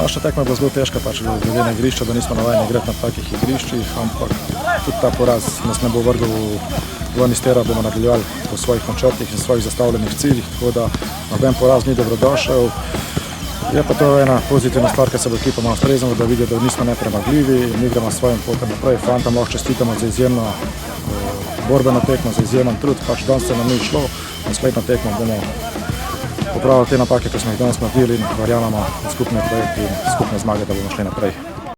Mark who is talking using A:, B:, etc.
A: Današnja tekma je bila zelo težka, pač glede na igrišča, da nismo navajeni igrati na takih igriščih, ampak tudi ta poraz nas ne bo vrgel ven iz tera, bomo nadaljevali po svojih načrtih in svojih zastavljenih ciljih, tako da noben poraz ni dobrodošel. Je pa to ena pozitivna stvar, ker se bo ekipa malo streznila, da vidijo, da nismo nepremagljivi in igramo s svojim potem naprej. Fantom lahko čestitamo za izjemno borbeno tekmo, za izjemen trud, pač danes se nam ni šlo, naslednjo tekmo bomo popravili te napake, ki smo jih danes naredili in verjamemo v skupne projekte in skupne zmage, da bomo šli naprej.